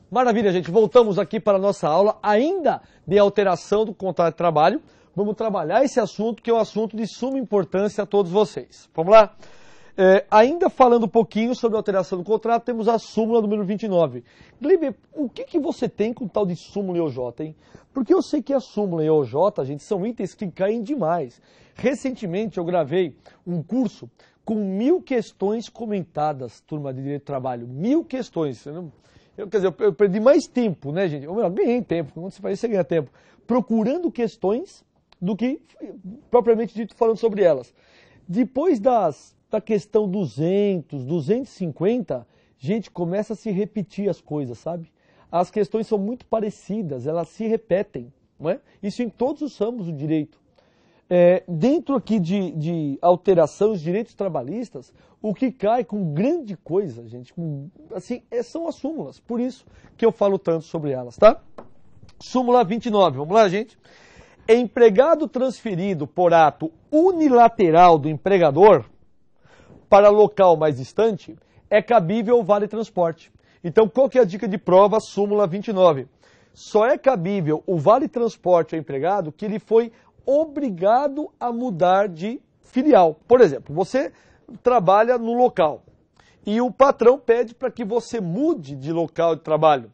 Maravilha, gente. Voltamos aqui para a nossa aula, ainda de alteração do contrato de trabalho. Vamos trabalhar esse assunto, que é um assunto de suma importância a todos vocês. Vamos lá? Ainda falando um pouquinho sobre a alteração do contrato, temos a súmula número 29. Gliber, o que você tem com tal de súmula e OJ, hein? Porque eu sei que a súmula e a OJ, gente, são itens que caem demais. Recentemente eu gravei um curso com 1000 questões comentadas, turma de Direito do Trabalho. 1000 questões. Quer dizer, eu perdi mais tempo, né, gente? Ou melhor, ganhei tempo. Quando você faz isso, você ganha tempo. Procurando questões do que propriamente dito falando sobre elas. Depois da questão 200, 250, gente, começa a se repetir as coisas, sabe? As questões são muito parecidas, elas se repetem, não é? Isso em todos os ramos do direito. Dentro aqui de alteração dos direitos trabalhistas, o que cai com grande coisa, gente, são as súmulas. Por isso que eu falo tanto sobre elas, tá? Súmula 29, vamos lá, gente? Empregado transferido por ato unilateral do empregador para local mais distante, é cabível o vale-transporte. Então, qual que é a dica de prova? Súmula 29. Só é cabível o vale-transporte ao empregado que ele foi obrigado a mudar de filial. Por exemplo, você trabalha no local e o patrão pede para que você mude de local de trabalho.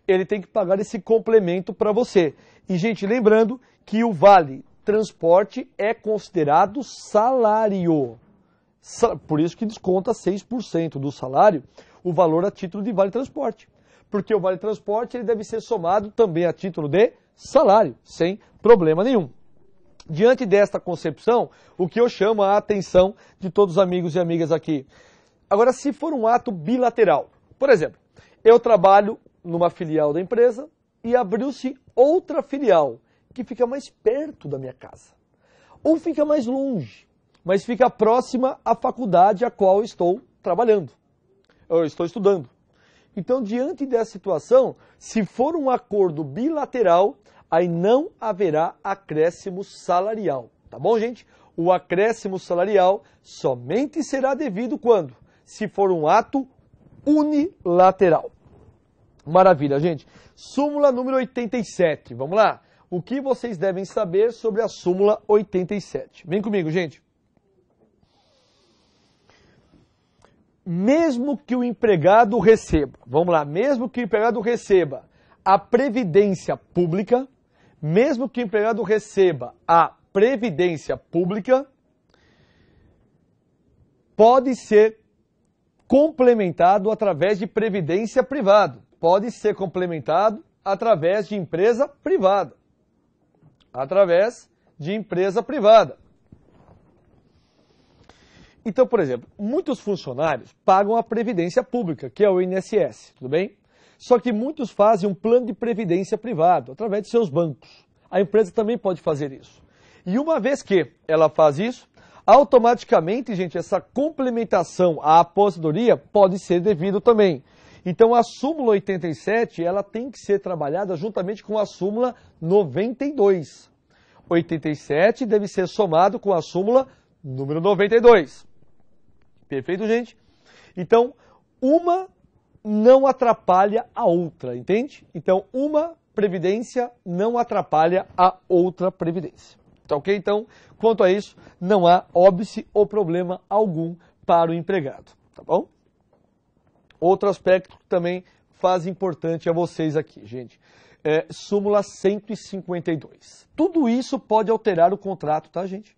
Ele tem que pagar esse complemento para você. E, gente, lembrando que o vale-transporte é considerado salário. Por isso que desconta 6% do salário o valor a título de vale-transporte. Porque o vale-transporte ele deve ser somado também a título de salário, sem problema nenhum. Diante desta concepção, o que eu chamo a atenção de todos os amigos e amigas aqui. Agora, se for um ato bilateral, por exemplo, eu trabalho numa filial da empresa e abriu-se outra filial que fica mais perto da minha casa. Ou fica mais longe, mas fica próxima à faculdade a qual eu estou trabalhando, eu estou estudando. Então, diante dessa situação, se for um acordo bilateral, aí não haverá acréscimo salarial, tá bom, gente? O acréscimo salarial somente será devido quando? Se for um ato unilateral. Maravilha, gente. Súmula número 87, vamos lá? O que vocês devem saber sobre a súmula 87? Vem comigo, gente. Mesmo que o empregado receba, vamos lá, mesmo que o empregado receba a previdência pública, mesmo que o empregado receba a previdência pública, pode ser complementado através de previdência privada. Pode ser complementado através de empresa privada. Através de empresa privada. Então, por exemplo, muitos funcionários pagam a previdência pública, que é o INSS, tudo bem? Só que muitos fazem um plano de previdência privado, através de seus bancos. A empresa também pode fazer isso. E uma vez que ela faz isso, automaticamente, gente, essa complementação à aposentadoria pode ser devido também. Então, a súmula 87, ela tem que ser trabalhada juntamente com a súmula 92. 87 deve ser somado com a súmula número 92. Perfeito, gente? Então, uma não atrapalha a outra, entende? Então, uma previdência não atrapalha a outra previdência. Tá ok? Então, quanto a isso, não há óbice ou problema algum para o empregado, tá bom? Outro aspecto que também faz importante a vocês aqui, gente. Súmula 152. Tudo isso pode alterar o contrato, tá, gente?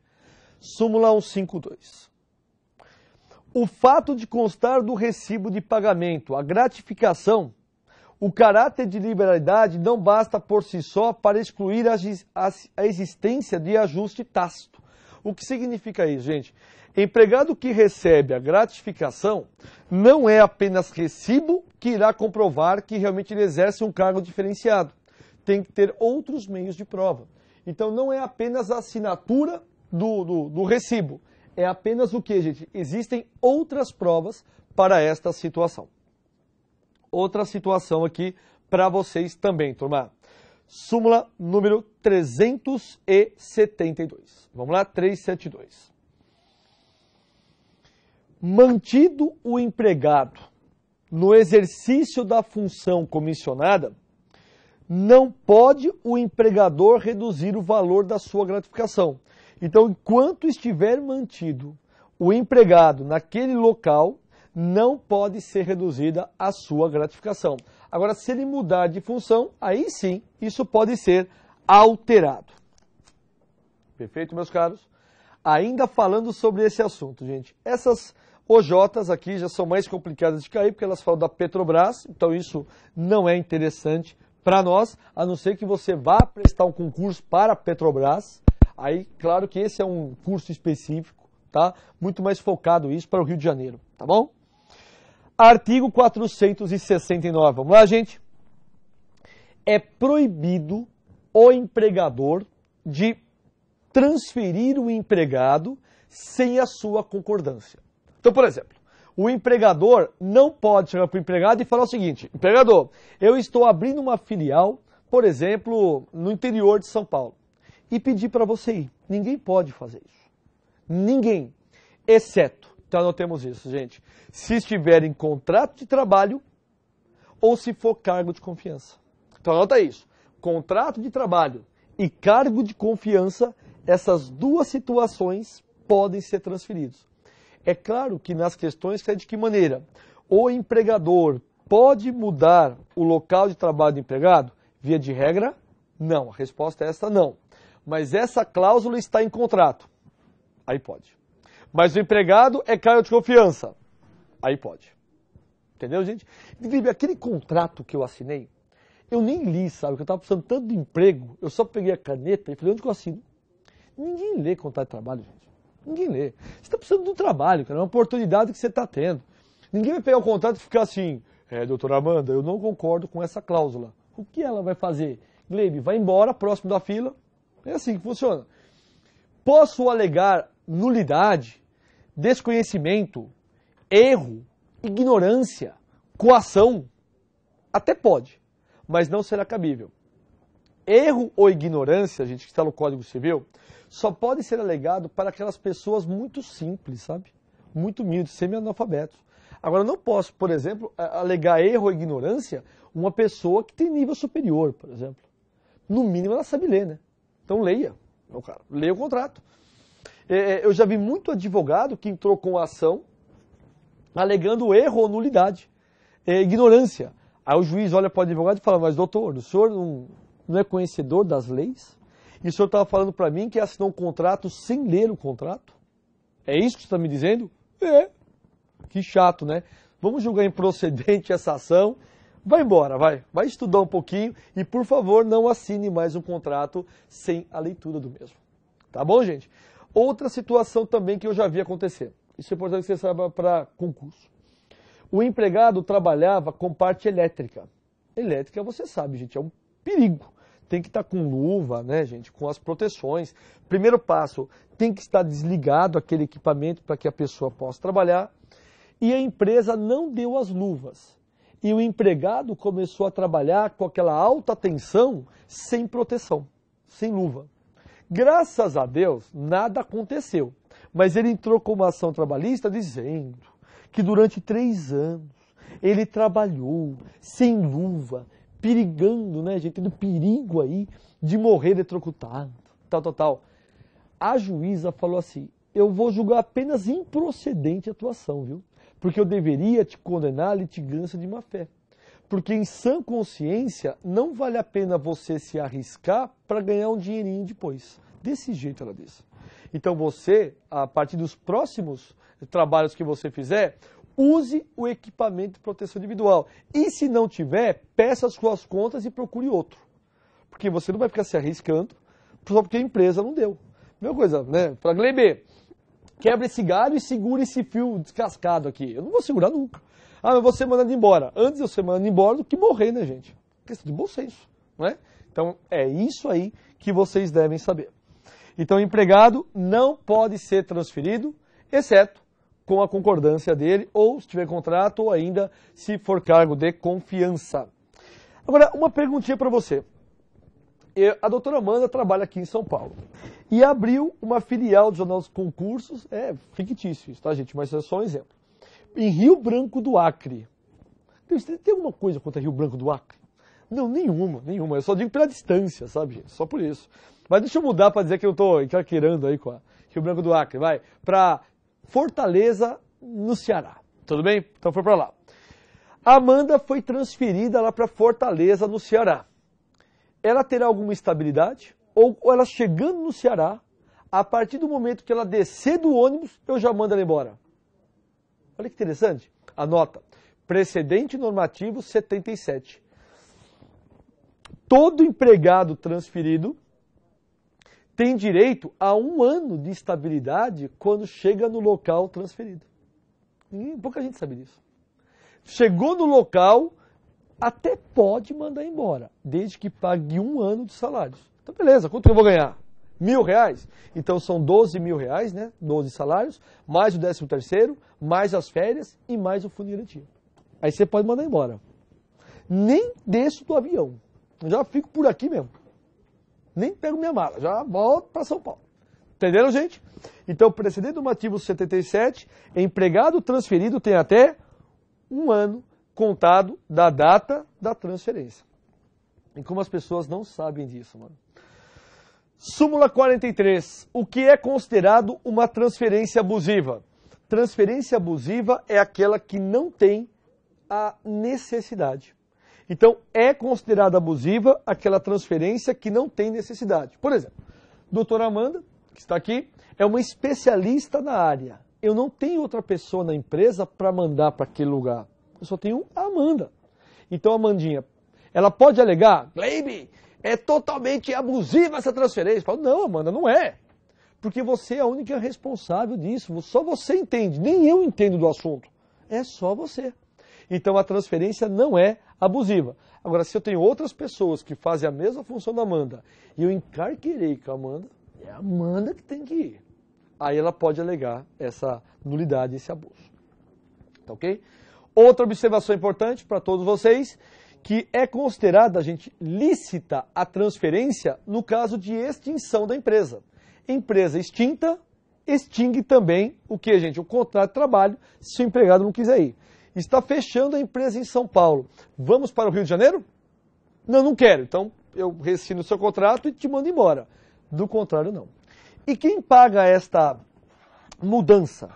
Súmula 152. O fato de constar do recibo de pagamento a gratificação, o caráter de liberalidade não basta por si só para excluir a existência de ajuste tácito. O que significa isso, gente? Empregado que recebe a gratificação não é apenas recibo que irá comprovar que realmente ele exerce um cargo diferenciado. Tem que ter outros meios de prova. Então não é apenas a assinatura do recibo. É apenas o que, gente? Existem outras provas para esta situação. Outra situação aqui para vocês também, turma. Súmula número 372. Vamos lá, 372. Mantido o empregado no exercício da função comissionada, não pode o empregador reduzir o valor da sua gratificação. Então, enquanto estiver mantido o empregado naquele local, não pode ser reduzida a sua gratificação. Agora, se ele mudar de função, aí sim, isso pode ser alterado. Perfeito, meus caros? Ainda falando sobre esse assunto, gente, essas OJs aqui já são mais complicadas de cair, porque elas falam da Petrobras, então isso não é interessante para nós, a não ser que você vá prestar um concurso para a Petrobras. Aí, claro que esse é um curso específico, tá? Muito mais focado isso para o Rio de Janeiro, tá bom? Artigo 469, vamos lá, gente? É proibido o empregador de transferir o empregado sem a sua concordância. Então, por exemplo, o empregador não pode chegar para o empregado e falar o seguinte: empregador, eu estou abrindo uma filial, por exemplo, no interior de São Paulo, e pedir para você ir. Ninguém pode fazer isso. Ninguém. Exceto, então anotemos isso, gente, se estiver em contrato de trabalho ou se for cargo de confiança. Então anota isso. Contrato de trabalho e cargo de confiança, essas duas situações podem ser transferidos. É claro que nas questões é de que maneira o empregador pode mudar o local de trabalho do empregado? Via de regra, não. A resposta é essa, não. Mas essa cláusula está em contrato. Aí pode. Mas o empregado é cargo de confiança. Aí pode. Entendeu, gente? Aquele contrato que eu assinei, eu nem li, sabe? Porque eu estava precisando tanto de emprego, eu só peguei a caneta e falei, onde que eu assino? Ninguém lê contrato de trabalho, gente. Ninguém lê. Você está precisando de um trabalho, cara, é uma oportunidade que você está tendo. Ninguém vai pegar o contrato e ficar assim, doutora Amanda, eu não concordo com essa cláusula. O que ela vai fazer? Gleibe, vai embora, próximo da fila. É assim que funciona. Posso alegar nulidade, desconhecimento, erro, ignorância, coação? Até pode, mas não será cabível. Erro ou ignorância, gente, que está no Código Civil, só pode ser alegado para aquelas pessoas muito simples, sabe? Muito humildes, semi-analfabetos. Agora, eu não posso, por exemplo, alegar erro ou ignorância uma pessoa que tem nível superior, por exemplo. No mínimo, ela sabe ler, né? Então, leia. Não, cara, leia o contrato. Eu já vi muito advogado que entrou com a ação alegando erro ou nulidade, ignorância. Aí o juiz olha para o advogado e fala, mas doutor, o senhor não é conhecedor das leis? E o senhor estava falando para mim que assinou um contrato sem ler o contrato? É isso que você está me dizendo? É. Que chato, né? Vamos julgar improcedente essa ação. Vai embora, vai. Vai estudar um pouquinho e, por favor, não assine mais um contrato sem a leitura do mesmo. Tá bom, gente? Outra situação também que eu já vi acontecer. Isso é importante que você saiba para concurso. O empregado trabalhava com parte elétrica. Elétrica, você sabe, gente, é um perigo. Tem que estar com luva, né, gente, com as proteções. Primeiro passo, tem que estar desligado aquele equipamento para que a pessoa possa trabalhar. E a empresa não deu as luvas. E o empregado começou a trabalhar com aquela alta tensão sem proteção, sem luva. Graças a Deus, nada aconteceu. Mas ele entrou com uma ação trabalhista dizendo que durante 3 anos ele trabalhou sem luva, perigando, né, gente, tendo perigo aí de morrer eletrocutado, tal. A juíza falou assim, eu vou julgar apenas improcedente a atuação, viu? Porque eu deveria te condenar à litigância de má-fé. Porque em sã consciência não vale a pena você se arriscar para ganhar um dinheirinho depois. Desse jeito ela disse. Então você, a partir dos próximos trabalhos que você fizer, use o equipamento de proteção individual. E se não tiver, peça as suas contas e procure outro. Porque você não vai ficar se arriscando só porque a empresa não deu. Mesma coisa, né? Para Gleiber, quebra esse galho e segura esse fio descascado aqui. Eu não vou segurar nunca. Ah, mas vou ser mandado embora. Antes eu ser mandado embora do que morrer, né, gente? Questão de bom senso, não é? Então é isso aí que vocês devem saber. Então o empregado não pode ser transferido, exceto com a concordância dele, ou se tiver contrato, ou ainda se for cargo de confiança. Agora, uma perguntinha para você. A doutora Amanda trabalha aqui em São Paulo e abriu uma filial do Jornal dos Concursos, fictício isso, tá, gente? Mas é só um exemplo. Em Rio Branco do Acre. Tem alguma coisa contra Rio Branco do Acre? Não, nenhuma. Eu só digo pela distância, sabe, gente? Só por isso. Mas deixa eu mudar para dizer que eu estou encarqueirando aí com a Rio Branco do Acre. Vai para Fortaleza, no Ceará. Tudo bem? Então foi para lá. A Amanda foi transferida lá para Fortaleza, no Ceará. Ela terá alguma estabilidade? Ou ela chegando no Ceará, a partir do momento que ela descer do ônibus, eu já mando ela embora? Olha que interessante. Anota. Precedente normativo 77. Todo empregado transferido tem direito a 1 ano de estabilidade quando chega no local transferido. Pouca gente sabe disso. Chegou no local, até pode mandar embora, desde que pague 1 ano de salários. Então, beleza, quanto eu vou ganhar? R$1.000? Então, são R$12.000, né? 12 salários, mais o 13º, mais as férias e mais o fundo diretivo. Aí você pode mandar embora. Nem desço do avião. Eu já fico por aqui mesmo. Nem pego minha mala, já volto para São Paulo. Entenderam, gente? Então, precedente normativo 77, empregado transferido tem até 1 ano contado da data da transferência. E como as pessoas não sabem disso, mano. Súmula 43. O que é considerado uma transferência abusiva? Transferência abusiva é aquela que não tem a necessidade. Então, é considerada abusiva aquela transferência que não tem necessidade. Por exemplo, doutora Amanda, que está aqui, é uma especialista na área. Eu não tenho outra pessoa na empresa para mandar para aquele lugar. Eu só tenho a Amanda. Então, a Amandinha, ela pode alegar, Gleibe, é totalmente abusiva essa transferência. Eu falo, não, Amanda, não é. Porque você é a única responsável disso. Só você entende, nem eu entendo do assunto. É só você. Então, a transferência não é abusiva. Agora, se eu tenho outras pessoas que fazem a mesma função da Amanda e eu encarqueirei com a Amanda, é a Amanda que tem que ir. Aí ela pode alegar essa nulidade, esse abuso. Tá ok? Outra observação importante para todos vocês, que é considerada, gente, lícita a transferência no caso de extinção da empresa. Empresa extinta, extingue também o que, gente? O contrato de trabalho, se o empregado não quiser ir. Está fechando a empresa em São Paulo. Vamos para o Rio de Janeiro? Não, não quero. Então, eu rescindo o seu contrato e te mando embora. Do contrário, não. E quem paga esta mudança?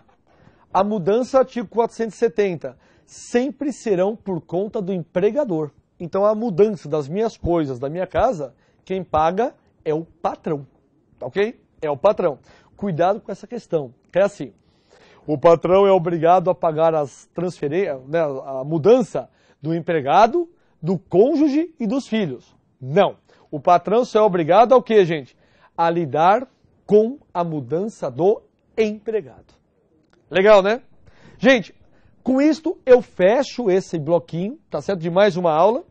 A mudança, artigo 470, sempre serão por conta do empregador. Então, a mudança das minhas coisas, da minha casa, quem paga é o patrão. Ok? É o patrão. Cuidado com essa questão. É assim. O patrão é obrigado a pagar as transferências, né, a mudança do empregado, do cônjuge e dos filhos. Não. O patrão só é obrigado ao quê, gente? A lidar com a mudança do empregado. Legal, né? Gente, com isto eu fecho esse bloquinho, tá certo? De mais uma aula.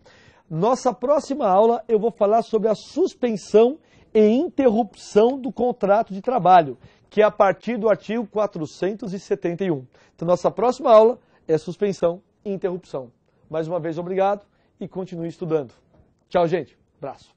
Nossa próxima aula eu vou falar sobre a suspensão e interrupção do contrato de trabalho, que é a partir do artigo 471. Então, nossa próxima aula é suspensão e interrupção. Mais uma vez, obrigado e continue estudando. Tchau, gente. Abraço.